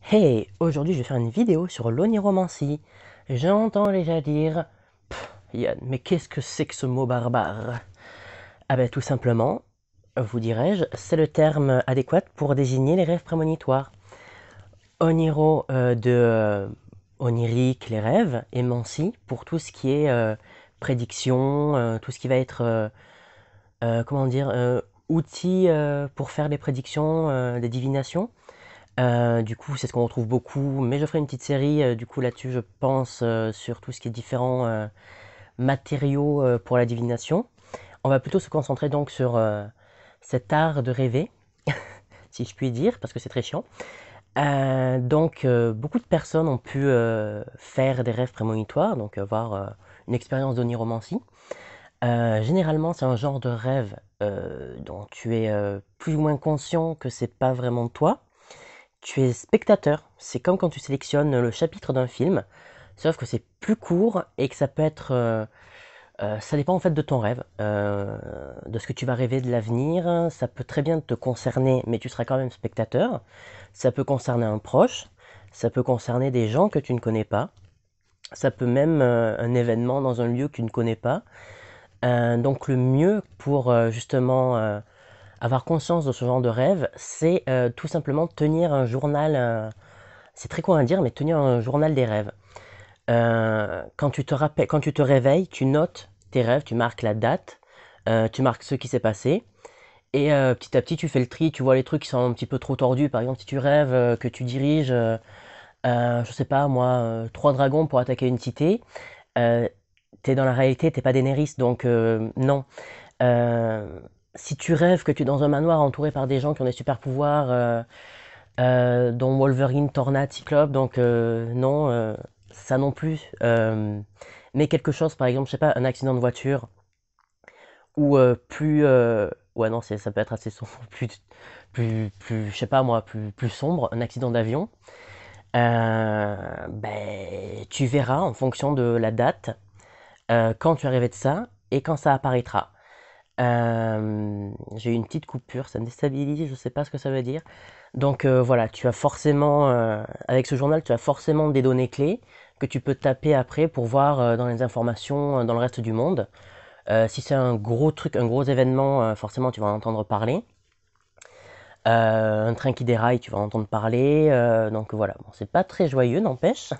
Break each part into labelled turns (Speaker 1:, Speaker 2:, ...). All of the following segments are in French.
Speaker 1: Hey, aujourd'hui je vais faire une vidéo sur l'oniromancie. J'entends déjà dire Yann, mais qu'est-ce que c'est que ce mot barbare? Ah ben tout simplement, vous dirais-je, c'est le terme adéquat pour désigner les rêves prémonitoires. Oniro onirique, les rêves, et mancie pour tout ce qui est prédiction, tout ce qui va être, comment dire, outils pour faire des prédictions, des divinations. Du coup, c'est ce qu'on retrouve beaucoup, mais je ferai une petite série du coup là-dessus, je pense, sur tout ce qui est différents matériaux pour la divination. On va plutôt se concentrer donc sur cet art de rêver, si je puis dire, parce que c'est très chiant. Beaucoup de personnes ont pu faire des rêves prémonitoires, donc avoir une expérience d'oniromancie. Généralement, c'est un genre de rêve dont tu es plus ou moins conscient que c'est pas vraiment toi. Tu es spectateur, c'est comme quand tu sélectionnes le chapitre d'un film, sauf que c'est plus court et que ça peut être... ça dépend en fait de ton rêve, de ce que tu vas rêver de l'avenir. Ça peut très bien te concerner, mais tu seras quand même spectateur. Ça peut concerner un proche, ça peut concerner des gens que tu ne connais pas. Ça peut même un événement dans un lieu que tu ne connais pas. Donc le mieux pour justement avoir conscience de ce genre de rêve, c'est tout simplement tenir un journal. C'est très con à dire, mais tenir un journal des rêves. Quand tu te réveilles, tu notes tes rêves, tu marques la date, tu marques ce qui s'est passé, et petit à petit, tu fais le tri, tu vois les trucs qui sont un petit peu trop tordus. Par exemple, si tu rêves que tu diriges, je sais pas moi, trois dragons pour attaquer une cité, euh, t'es dans la réalité, t'es pas Daenerys, donc non. Euh, Si tu rêves que tu es dans un manoir entouré par des gens qui ont des super pouvoirs, dont Wolverine, Tornade, Cyclope, donc non, ça non plus. Mais quelque chose, par exemple, je sais pas, un accident de voiture, ou plus... ouais, non, ça peut être assez sombre, je sais pas moi, plus sombre, un accident d'avion. Tu verras en fonction de la date, quand tu es arrivé de ça, et quand ça apparaîtra. J'ai eu une petite coupure, ça me déstabilise, je sais pas ce que ça veut dire. Donc voilà, tu as forcément, avec ce journal, tu as forcément des données clés que tu peux taper après pour voir dans les informations dans le reste du monde. Si c'est un gros truc, un gros événement, forcément tu vas en entendre parler. Un train qui déraille, tu vas en entendre parler. Donc voilà, bon, c'est pas très joyeux, n'empêche.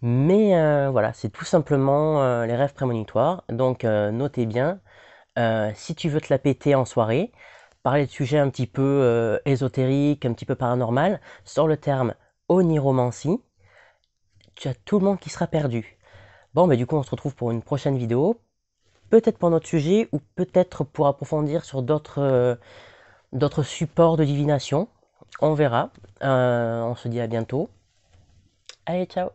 Speaker 1: Mais voilà, c'est tout simplement les rêves prémonitoires. Donc notez bien, si tu veux te la péter en soirée, parler de sujets un petit peu ésotériques, un petit peu paranormal, sors le terme oniromancie, tu as tout le monde qui sera perdu. Bon, du coup, on se retrouve pour une prochaine vidéo, peut-être pour notre sujet, ou peut-être pour approfondir sur d'autres supports de divination. On verra. On se dit à bientôt. Allez, ciao!